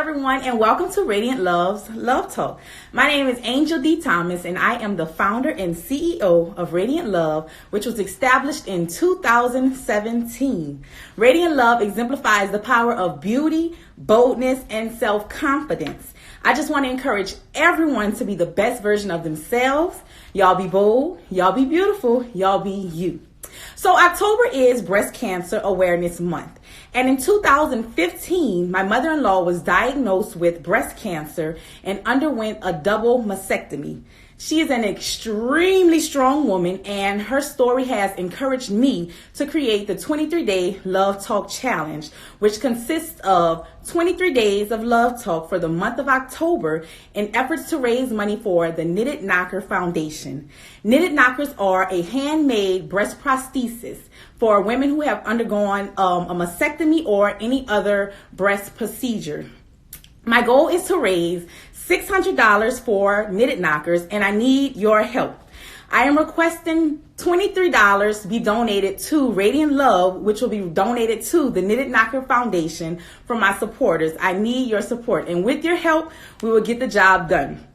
everyone, and welcome to Radiant Love's Love Talk. My name is Angel D. Thomas, and I am the founder and CEO of Radiant Love, which was established in 2017. Radiant Love exemplifies the power of beauty, boldness, and self-confidence. I just want to encourage everyone to be the best version of themselves. Y'all be bold, y'all be beautiful, y'all be you. So October is Breast Cancer Awareness Month. And in 2015, my mother-in-law was diagnosed with breast cancer and underwent a double mastectomy. She is an extremely strong woman, and her story has encouraged me to create the 23-Day Love Talk Challenge, which consists of 23 days of love talk for the month of October in efforts to raise money for the Knitted Knocker Foundation. Knitted Knockers are a handmade breast prosthesis for women who have undergone a mastectomy or any other breast procedure. My goal is to raise $600 for Knitted Knockers, and I need your help. I am requesting $23 be donated to Radiant Love, which will be donated to the Knitted Knocker Foundation from my supporters. I need your support, and with your help, we will get the job done.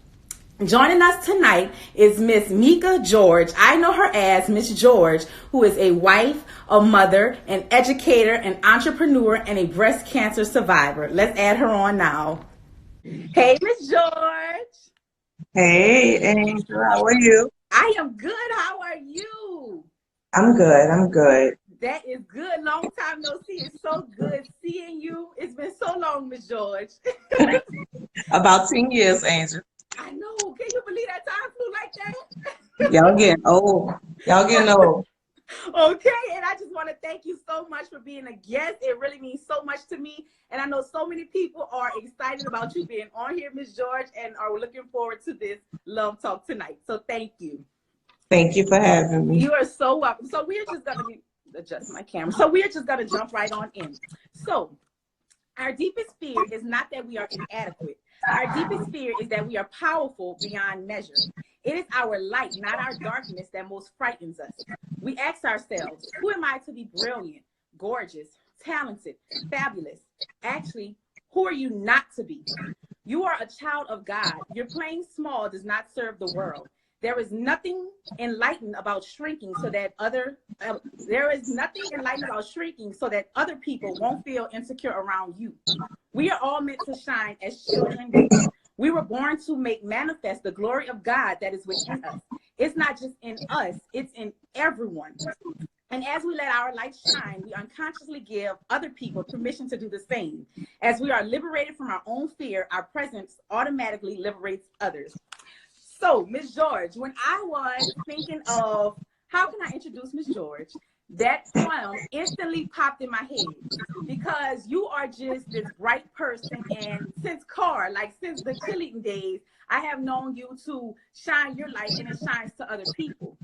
Joining us tonight is Miss Mica George. I know her as Miss George, who is a wife, a mother, an educator, an entrepreneur, and a breast cancer survivor. Let's add her on now. Hey, Miss George. Hey, Angel, how are you? I am good. How are you? I'm good. That is good. Long time no see. It's so good seeing you. It's been so long, Miss George. About 10 years, Angel. I know. Can you believe that time flew like that? Y'all getting old. Okay, and I just want to thank you so much for being a guest. It really means so much to me. And I know so many people are excited about you being on here, Miss George, and are looking forward to this love talk tonight. So thank you. Thank you for having me. You are so welcome. So we're just going to adjust my camera. So we're just going to jump right on in. So our deepest fear is not that we are inadequate. Our deepest fear is that we are powerful beyond measure. It is our light, not our darkness, that most frightens us. We ask ourselves, who am I to be brilliant, gorgeous, talented, fabulous? Actually, who are you not to be? You are a child of God. Your playing small does not serve the world. There is nothing enlightened about shrinking so that other people won't feel insecure around you. We are all meant to shine as children do. We were born to make manifest the glory of God that is within us. It's not just in us, it's in everyone. And as we let our light shine, we unconsciously give other people permission to do the same. As we are liberated from our own fear, our presence automatically liberates others. So, Miss George, when I was thinking of how can I introduce Miss George, that poem instantly popped in my head because you are just this bright person. And since the Chilling days, I have known you to shine your light and it shines to other people.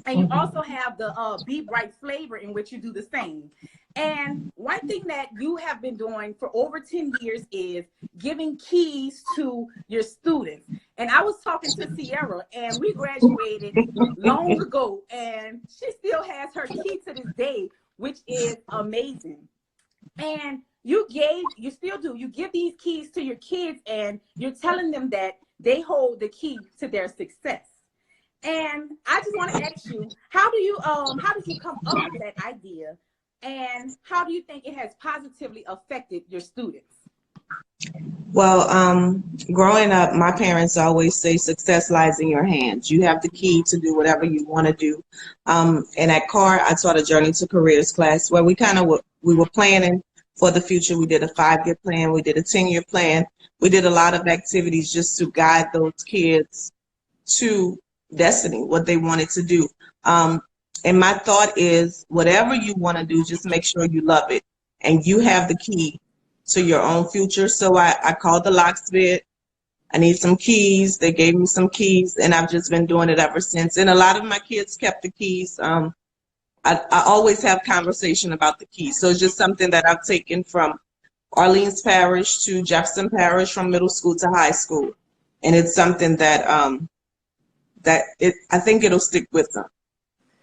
And you also have the Be Bright flavor in which you do the same. And one thing that you have been doing for over 10 years is giving keys to your students. And I was talking to Sierra, and we graduated long ago, and she still has her key to this day, which is amazing. And you still do. You give these keys to your kids, and you're telling them that they hold the key to their success. And I just want to ask you, how did you come up with that idea? And how do you think it has positively affected your students? Well, growing up, my parents always say success lies in your hands. You have the key to do whatever you want to do. And at CAR, I taught a Journey to Careers class where we were planning for the future. We did a 5-year plan. We did a 10-year plan. We did a lot of activities just to guide those kids to destiny, what they wanted to do. And my thought is, whatever you want to do, just make sure you love it. And you have the key to your own future. So I called the locksmith. I need some keys. They gave me some keys, and I've just been doing it ever since. And a lot of my kids kept the keys. I always have conversation about the keys. So it's just something that I've taken from Orleans Parish to Jefferson Parish, from middle school to high school. And it's something that I think it'll stick with them.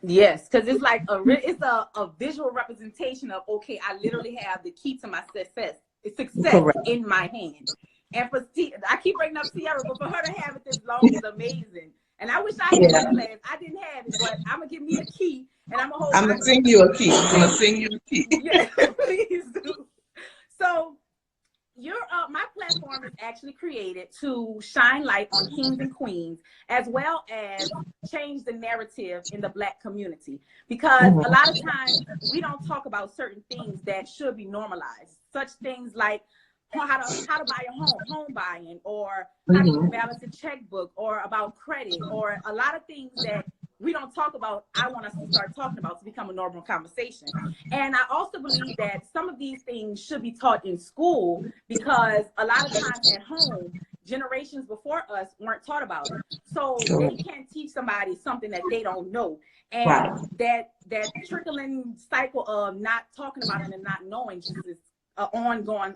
Yes, because it's like a visual representation of, okay, I literally have the key to my success success Correct. in my hand. And I keep bringing up Sierra, but for her to have it this long is amazing. And I wish I had Yeah. that class. I didn't have it, but I'm gonna give me a key, and I'm gonna hold I'm my. gonna send you a key. I'm gonna send you a key. Yeah, please do. So my platform is actually created to shine light on kings and queens, as well as change the narrative in the Black community, because a lot of times we don't talk about certain things that should be normalized, such things like how to buy a home buying, or how do you balance a checkbook, or about credit, or a lot of things that we don't talk about. I want us to start talking about to become a normal conversation. And I also believe that some of these things should be taught in school, because a lot of times at home, generations before us weren't taught about it. So they can't teach somebody something that they don't know. And that trickling cycle of not talking about it and not knowing just is an ongoing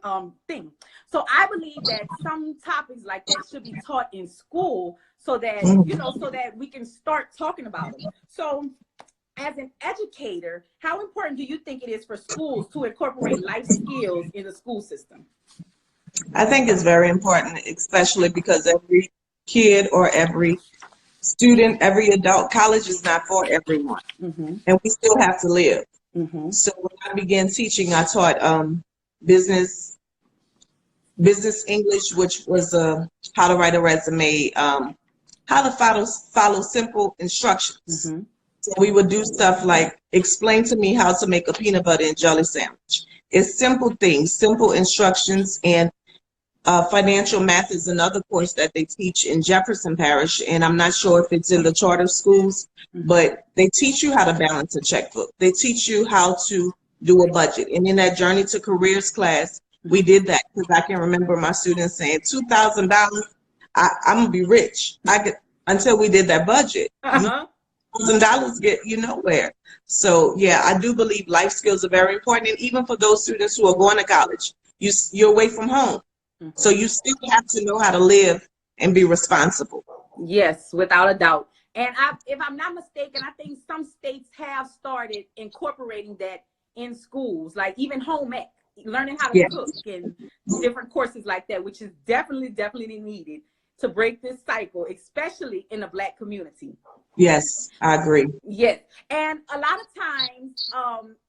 thing. So I believe that some topics like that should be taught in school, so that so that we can start talking about them. So as an educator, how important do you think it is for schools to incorporate life skills in the school system? I think it's very important, especially because every kid or every student, every adult, college is not for everyone, and we still have to live. So when I began teaching, I taught business English, which was how to write a resume, how to follow simple instructions. So we would do stuff like explain to me how to make a peanut butter and jelly sandwich. It's simple things, simple instructions, and financial math is another course that they teach in Jefferson Parish, and I'm not sure if it's in the charter schools, but they teach you how to balance a checkbook. They teach you how to do a budget. And in that Journey to Careers class, we did that, because I can remember my students saying, $2,000, I'm gonna be rich. Until we did that budget. $1,000 get you nowhere. So yeah, I do believe life skills are very important, and even for those students who are going to college, you're away from home. So you still have to know how to live and be responsible. Yes, without a doubt. And if I'm not mistaken, I think some states have started incorporating that in schools, like even home ec, learning how to cook and different courses like that, which is definitely needed to break this cycle, especially in the Black community. Yes, I agree. Yes. And a lot of times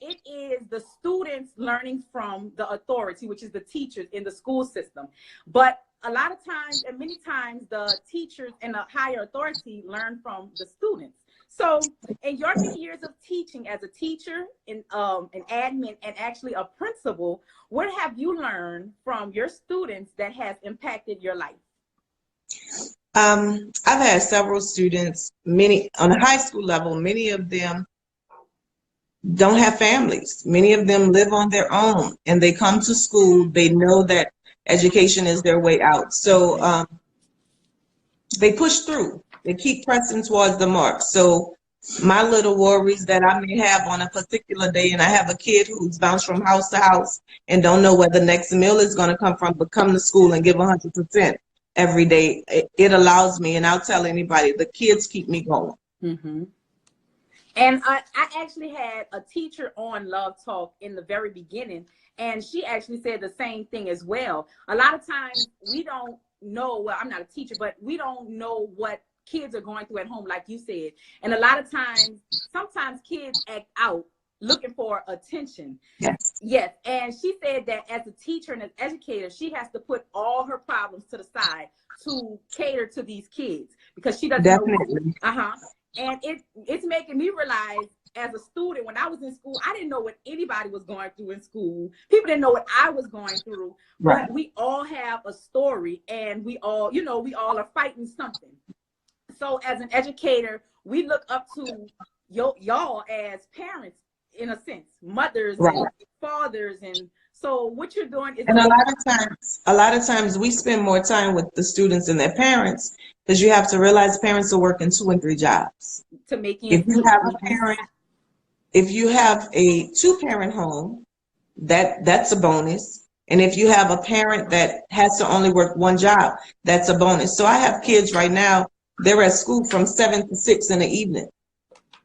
it is the students learning from the authority, which is the teachers in the school system. But a lot of times, and many times, the teachers and the higher authority learn from the students. So in your many years of teaching as a teacher, an admin, and actually a principal, what have you learned from your students that has impacted your life? I've had several students, many on the high school level. Many of them don't have families. Many of them live on their own, and they come to school. They know that education is their way out. So they push through. They keep pressing towards the mark. So my little worries that I may have on a particular day, and I have a kid who's bounced from house to house and don't know where the next meal is going to come from, but come to school and give 100%. Every day, it allows me, and I'll tell anybody, the kids keep me going. And I actually had a teacher on Love Talk in the very beginning, and she actually said the same thing as well. A lot of times we don't know, well, I'm not a teacher, but we don't know what kids are going through at home, like you said. And a lot of times, sometimes kids act out looking for attention. Yes. And she said that as a teacher and an educator, she has to put all her problems to the side to cater to these kids, because she doesn't know. And it's making me realize, as a student, when I was in school, I didn't know what anybody was going through in school. People didn't know what I was going through. But we all have a story, and we all are fighting something. So as an educator, we look up to y'all as parents, in a sense, mothers and fathers. And so what you're doing is, and a lot of times we spend more time with the students and their parents, because you have to realize parents are working 2 and 3 jobs to make if you have a parent. If you have a 2-parent home, that's a bonus. And if you have a parent that has to only work 1 job, that's a bonus. So I have kids right now, they're at school from 7 to 6 in the evening.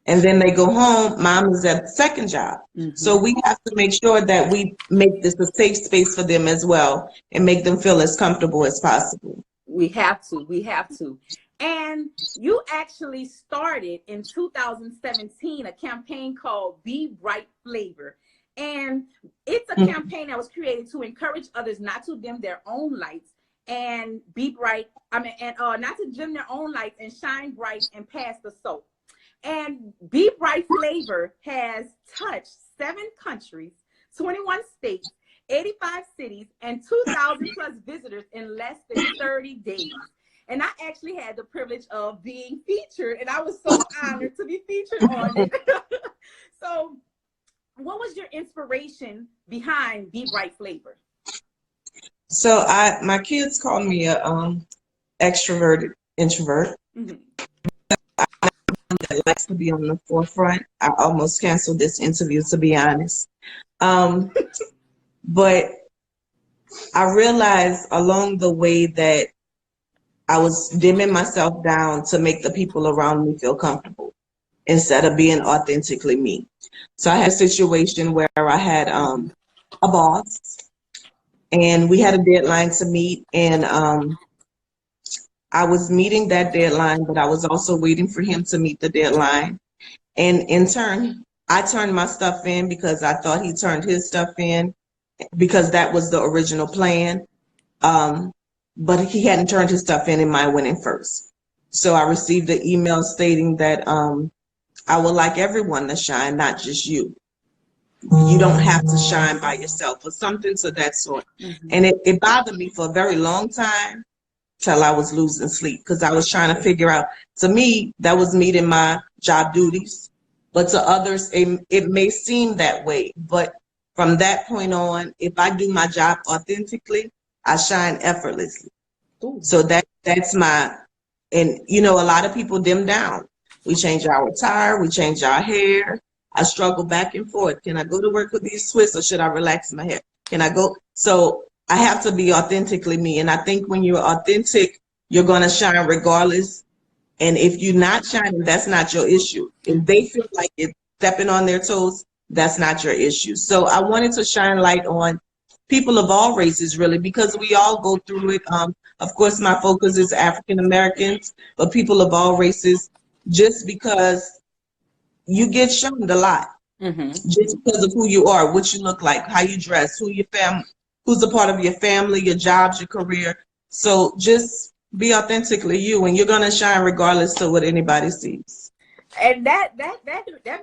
and then they go home, mom is at the second job. So we have to make sure that we make this a safe space for them as well and make them feel as comfortable as possible. We have to. We have to. And you actually started in 2017 a campaign called Be Bright Flavor. And it's a campaign that was created to encourage others not to dim their own lights and be bright. Not to dim their own lights and shine bright and pass the soap. And Be Bright Flavor has touched 7 countries, 21 states, 85 cities, and 2,000 plus visitors in less than 30 days. And I actually had the privilege of being featured, and I was so honored to be featured on it. So what was your inspiration behind Be Bright Flavor? So my kids call me a extroverted introvert. That likes to be on the forefront. I almost canceled this interview, to be honest. But I realized along the way that I was dimming myself down to make the people around me feel comfortable instead of being authentically me. So I had a situation where I had a boss, and we had a deadline to meet, and I was meeting that deadline, but I was also waiting for him to meet the deadline. And in turn, I turned my stuff in because I thought he turned his stuff in because that was the original plan. But he hadn't turned his stuff in and mine went in first. So I received an email stating that I would like everyone to shine, not just you. You don't have to shine by yourself or something to that sort. And it bothered me for a very long time till I was losing sleep because I was trying to figure out, to me, that was meeting my job duties. But to others, it may seem that way. But from that point on, if I do my job authentically, I shine effortlessly. Ooh. So that's my, and you know, a lot of people dim down. We change our attire, we change our hair. I struggle back and forth. Can I go to work with these twists or should I relax my hair? Can I go? So I have to be authentically me. And I think when you're authentic, you're going to shine regardless. And if you're not shining, that's not your issue. If they feel like it's stepping on their toes, that's not your issue. So I wanted to shine light on people of all races, really, because we all go through it. Of course, my focus is African Americans, but people of all races, just because you get shunned a lot, just because of who you are, what you look like, how you dress, who your family, who's a part of your family, your jobs, your career. So just be authentically you, and you're gonna shine regardless of what anybody sees. And that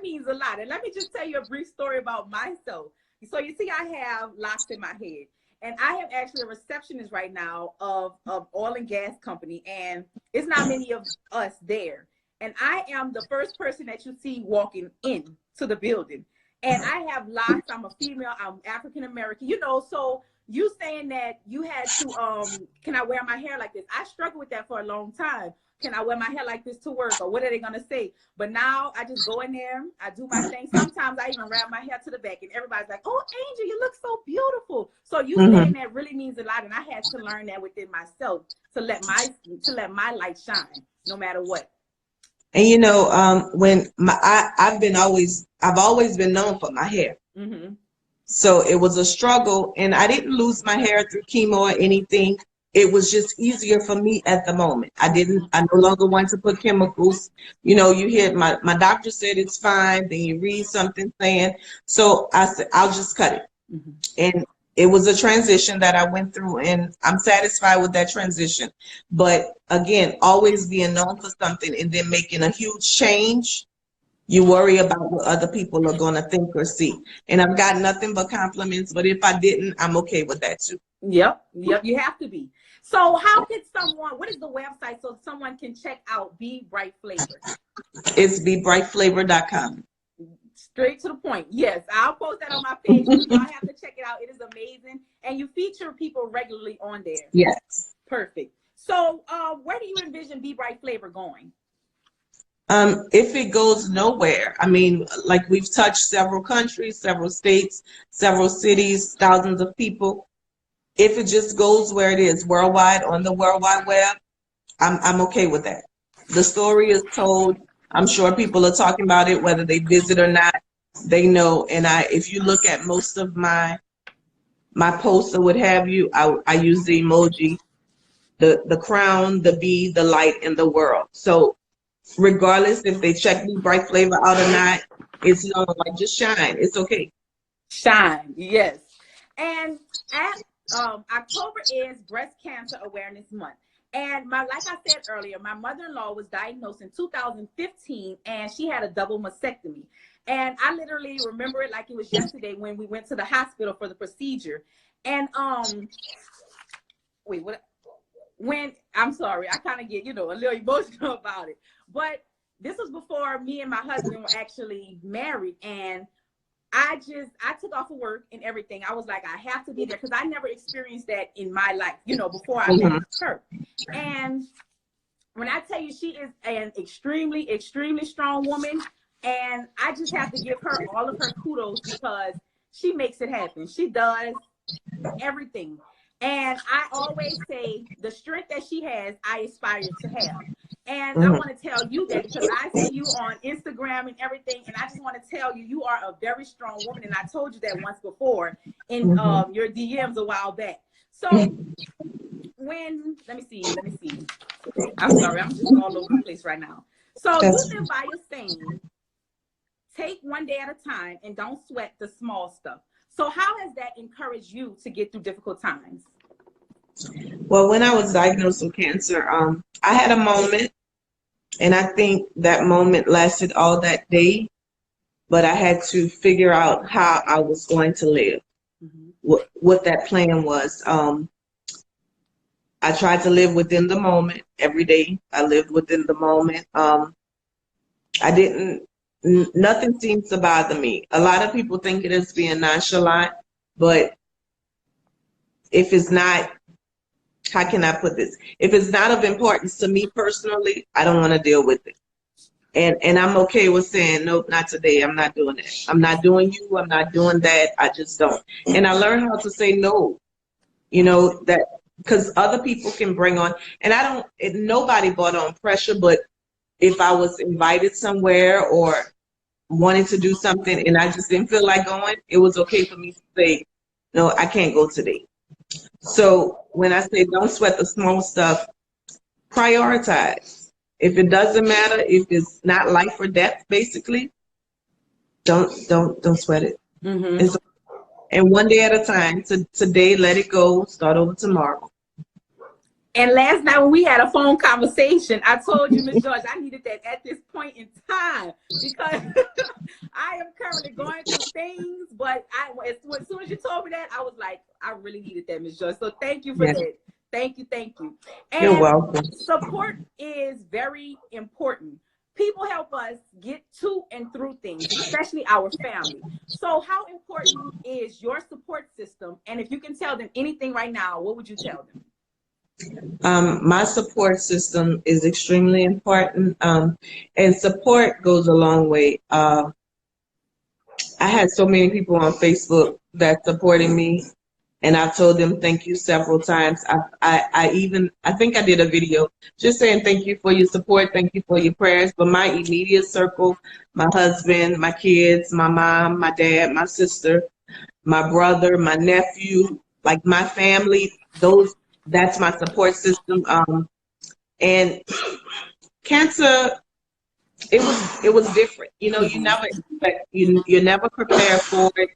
means a lot. And let me just tell you a brief story about myself. So you see, I have locks in my head, and I have actually a receptionist right now of oil and gas company, and it's not many of us there. And I am the first person that you see walking in to the building. And I have locks. I'm a female. I'm African American. You know, so you saying that you had to, can I wear my hair like this? I struggled with that for a long time. Can I wear my hair like this to work? Or what are they going to say? But now I just go in there. I do my thing. Sometimes I even wrap my hair to the back and everybody's like, oh, Angel, you look so beautiful. So you saying that really means a lot. And I had to learn that within myself to let my light shine no matter what. And you know, I've always been known for my hair. So it was a struggle, and I didn't lose my hair through chemo or anything. It was just easier for me at the moment. I no longer want to put chemicals. You know, you hear my doctor said it's fine, then you read something saying, so I said, I'll just cut it. And it was a transition that I went through, and I'm satisfied with that transition. But again, always being known for something and then making a huge change, you worry about what other people are going to think or see. And I've got nothing but compliments, but if I didn't, I'm okay with that too. Yep, you have to be. So how can what is the website so someone can check out Be Bright Flavor? It's bebrightflavor.com. Straight to the point. Yes, I'll post that on my page. Y'all have to check it out. It is amazing. And you feature people regularly on there. Yes. Perfect. So where do you envision Be Bright Flavor going? If it goes nowhere, I mean, like we've touched several countries, several states, several cities, thousands of people. If it just goes where it is, worldwide, on the World Wide Web, I'm okay with that. The story is told. I'm sure people are talking about it, whether they visit or not. They know. And if you look at most of my posts or what have you, I use the emoji, the crown, the bee, the light, and the world. So regardless if they check me bright flavor out or not, it's like just shine. It's okay. Shine, yes. And at October is Breast Cancer Awareness Month. And like I said earlier, my mother-in-law was diagnosed in 2015, and she had a double mastectomy. And I literally remember it like it was yesterday when we went to the hospital for the procedure. And wait, what? When I'm sorry, I kind of get a little emotional about it. But this was before me and my husband were actually married, and I took off of work and everything. I was like, I have to be there because I never experienced that in my life, before I met her. And when I tell you, she is an extremely, extremely strong woman. And I just have to give her all of her kudos because she makes it happen. She does everything. And I always say the strength that she has, I aspire to have. And I want to tell you that because I see you on Instagram and everything. And I just want to tell you, you are a very strong woman. And I told you that once before in your DMs a while back. So let me see. I'm sorry, I'm just all over the place right now. So you live by your saying, take one day at a time and don't sweat the small stuff. So how has that encouraged you to get through difficult times? Well, when I was diagnosed with cancer, I had a moment, and I think that moment lasted all that day, but I had to figure out how I was going to live, what that plan was. I tried to live within the moment every day. I lived within the moment. Nothing seems to bother me. A lot of people think it is being nonchalant, but if it's not, how can I put this? If it's not of importance to me personally, I don't want to deal with it. And I'm okay with saying, nope, not today. I'm not doing it. I'm not doing you. I'm not doing that. I just don't. And I learned how to say no, that because other people can bring on, and nobody brought on pressure, but if I was invited somewhere or wanted to do something and I just didn't feel like going, it was okay for me to say, no, I can't go today. So when I say don't sweat the small stuff, prioritize. If it doesn't matter, if it's not life or death, basically, don't sweat it. And one day at a time. Today, let it go. Start over tomorrow. And last night when we had a phone conversation, I told you, Ms. George, I needed that at this point in time because I am currently going through things. But as soon as you told me that, I was like, I really needed that, Ms. George. So thank you for that. Thank you. And you're welcome. Support is very important. People help us get to and through things, especially our family. So how important is your support system? And if you can tell them anything right now, what would you tell them? My support system is extremely important, and support goes a long way. I had so many people on Facebook that supported me, and I've told them thank you several times. I think I did a video just saying thank you for your support, thank you for your prayers. But my immediate circle, my husband, my kids, my mom, my dad, my sister, my brother, my nephew, like my family, that's my support system. And cancer, it was different. You never expect, you're never prepared for it.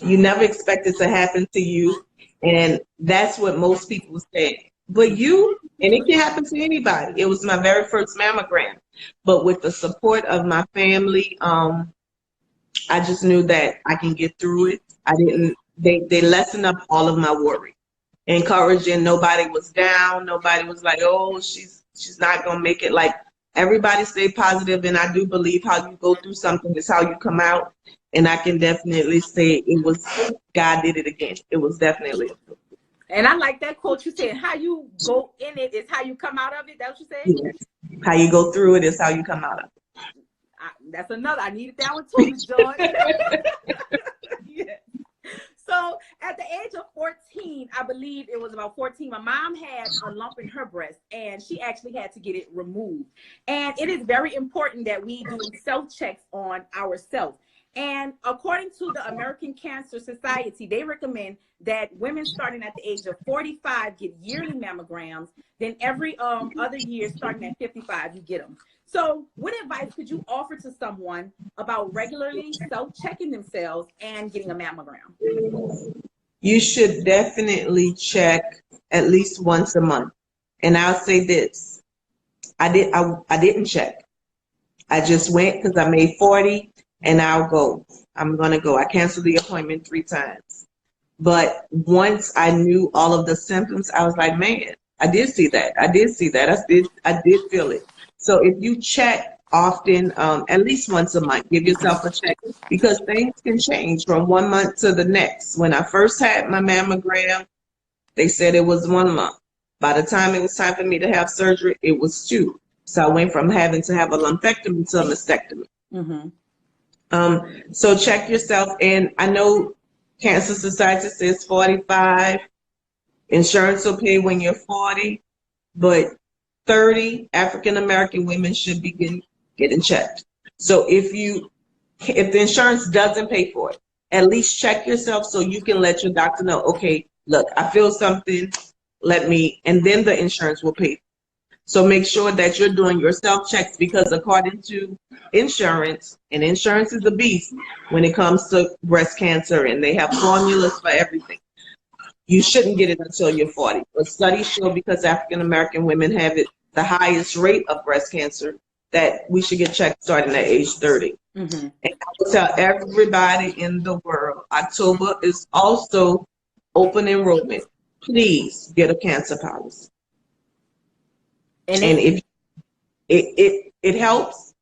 You never expect it to happen to you. And that's what most people say. But and it can happen to anybody. It was my very first mammogram. But with the support of my family, I just knew that I can get through it. They lessened up all of my worry. Encouraging, nobody was down, nobody was like, oh, she's not gonna make it. Like, everybody stay positive, and I do believe how you go through something is how you come out. And I can definitely say it was God did it again. It was definitely. And I like that quote you said, how you go in it is how you come out of it. That's what you said? Yes. How you go through it is how you come out of it. That's another. I needed that one too, Ms. George. Yeah. So at the age of 14, I believe it was about 14, my mom had a lump in her breast and she actually had to get it removed. And it is very important that we do self-checks on ourselves. And according to the American Cancer Society, they recommend that women starting at the age of 45 get yearly mammograms. Then every other year, starting at 55, you get them. So what advice could you offer to someone about regularly self-checking themselves and getting a mammogram? You should definitely check at least once a month. And I'll say this, I didn't check. I just went because I made 40 and I'll go. I'm going to go. I canceled the appointment 3 times. But once I knew all of the symptoms, I was like, man, I did see that. I did see that. I did feel it. So if you check often, at least once a month, give yourself a check because things can change from 1 month to the next. When I first had my mammogram, they said it was 1 month. By the time it was time for me to have surgery, it was 2. So I went from having to have a lumpectomy to a mastectomy. Mm-hmm. So check yourself. And I know Cancer Society says 45. Insurance will pay when you're 40, but 30 African American women should be getting checked. So if the insurance doesn't pay for it, at least check yourself so you can let your doctor know, okay, look, I feel something, and then the insurance will pay. So make sure that you're doing your self-checks because according to insurance, and insurance is a beast when it comes to breast cancer, and they have formulas for everything. You shouldn't get it until you're 40. But studies show because African American women have the highest rate of breast cancer that we should get checked starting at age 30. Mm-hmm. And I will tell everybody in the world, October is also open enrollment. Please get a cancer policy. And if it helps,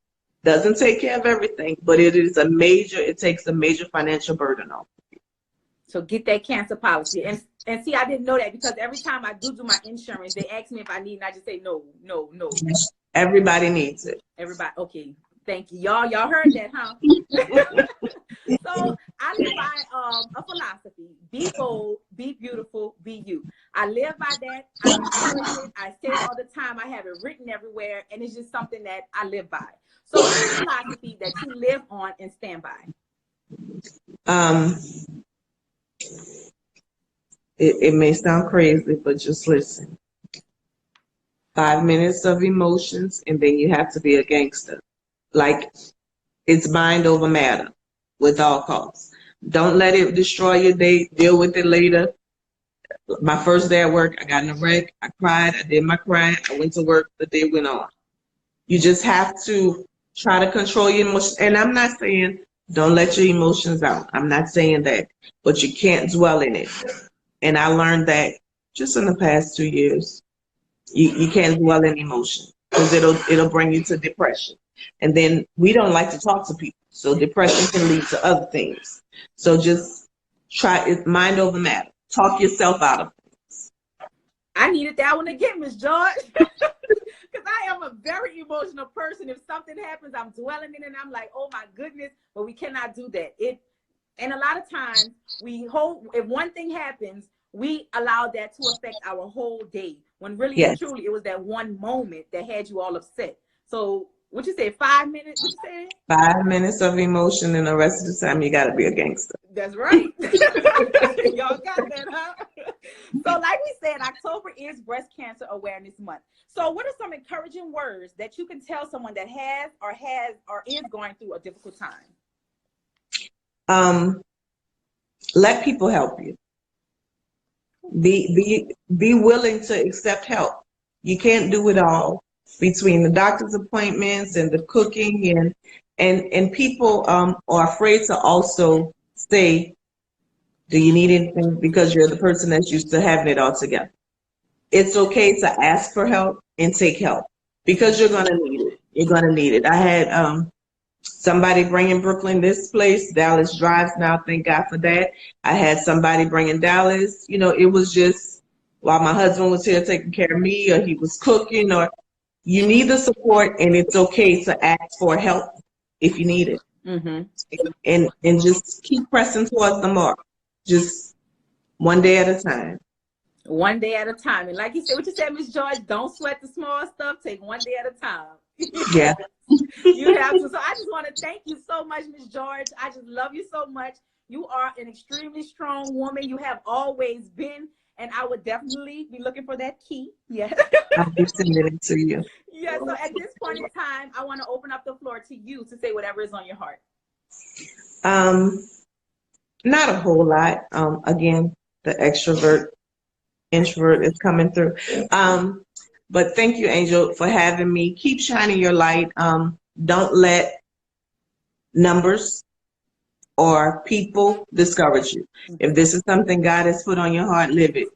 doesn't take care of everything, but it takes a major financial burden off. So get that cancer policy. And see, I didn't know that because every time I do my insurance, they ask me if I need, and I just say no. Everybody needs it. Everybody, okay. Thank you. Y'all heard that, huh? So I live by a philosophy. Be bold, be beautiful, be you. I live by that. I encourage it. I say it all the time. I have it written everywhere, and it's just something that I live by. So what's a philosophy that you live on and stand by? It may sound crazy, but just listen. 5 minutes of emotions, and then you have to be a gangster. Like, it's mind over matter with all costs. Don't let it destroy your day. Deal with it later. My first day at work, I got in a wreck. I cried. I did my crying. I went to work. The day went on. You just have to try to control your emotions. And I'm not saying don't let your emotions out. I'm not saying that. But you can't dwell in it. And I learned that just in the past 2 years. You can't dwell in emotion because it'll bring you to depression. And then we don't like to talk to people. So depression can lead to other things. So just try it, mind over matter. Talk yourself out of things. I needed that one again, Miss George. Because I am a very emotional person. If something happens, I'm dwelling in it and I'm like, oh my goodness, but we cannot do that. And a lot of times if one thing happens, we allow that to affect our whole day. When really and truly it was that one moment that had you all upset. So what you say, 5 minutes? What you say? 5 minutes of emotion, and the rest of the time you got to be a gangster. That's right. Y'all got that, huh? So like we said, October is Breast Cancer Awareness Month. So what are some encouraging words that you can tell someone that has or is going through a difficult time? Let people help you. Be willing to accept help. You can't do it all. Between the doctor's appointments and the cooking and people are afraid to also say, do you need anything? Because you're the person that's used to having it all together. It's okay to ask for help and take help because you're going to need it. You're going to need it. I had somebody bringing Brooklyn this place. Dallas drives now. Thank God for that. I had somebody bringing Dallas. You know, it was just while my husband was here taking care of me or he was cooking or you need the support, and it's okay to ask for help if you need it. Mm-hmm. And just keep pressing towards the mark. just one day at a time. One day at a time. And like you said, what you said, Miss George, don't sweat the small stuff. Take one day at a time. Yeah. You have to. So I just want to thank you so much, Miss George. I just love you so much. You are an extremely strong woman. You have always been. And I would definitely be looking for that key. Yeah. I'll be sending it to you. Yeah. So at this point in time, I want to open up the floor to you to say whatever is on your heart. Not a whole lot. Again, the extrovert, introvert is coming through. But thank you, Angel, for having me. Keep shining your light. Don't let numbers or people discourage you. If this is something God has put on your heart, live it.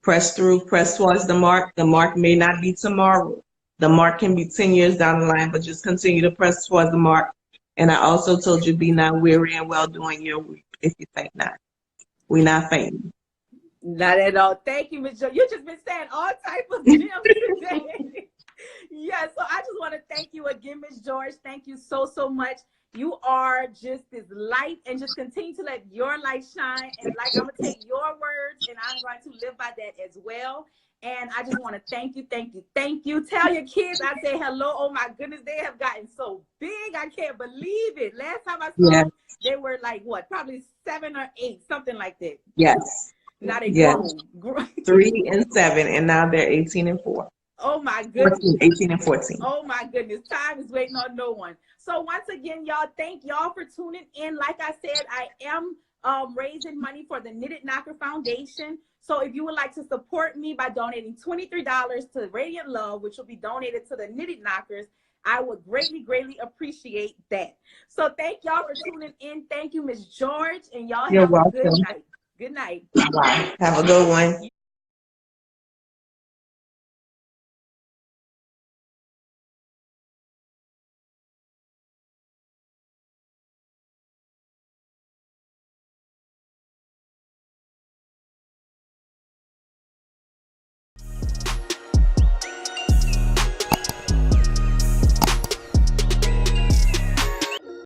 Press through, press towards the mark. The mark may not be tomorrow. The mark can be 10 years down the line, but just continue to press towards the mark. And I also told you, be not weary and well doing your week if you faint not. We're not fainting. Not at all. Thank you, Ms. Joe. You've just been saying all type of gems today. Yeah, so I just want to thank you again, Ms. George. Thank you so, so much. You are just this light, and just continue to let your light shine. And like, I'm going to take your words and I'm going to live by that as well. And I just want to thank you, thank you, thank you. Tell your kids I say hello. Oh my goodness, they have gotten so big. I can't believe it. Last time I saw them, they were like what? Probably 7 or 8, something like that. Yes. Now they grown. 3 and 7, and now they're 18 and 4. Oh my goodness. 18 and 14. Oh my goodness. Time is waiting on no one. So once again, y'all, thank y'all for tuning in. Like I said, I am raising money for the Knitted Knocker Foundation. So if you would like to support me by donating $23 to Radiant Love, which will be donated to the Knitted Knockers, I would greatly, greatly appreciate that. So thank y'all for tuning in. Thank you, Ms. George, and y'all have a good night. Good night. Bye. Have a good one.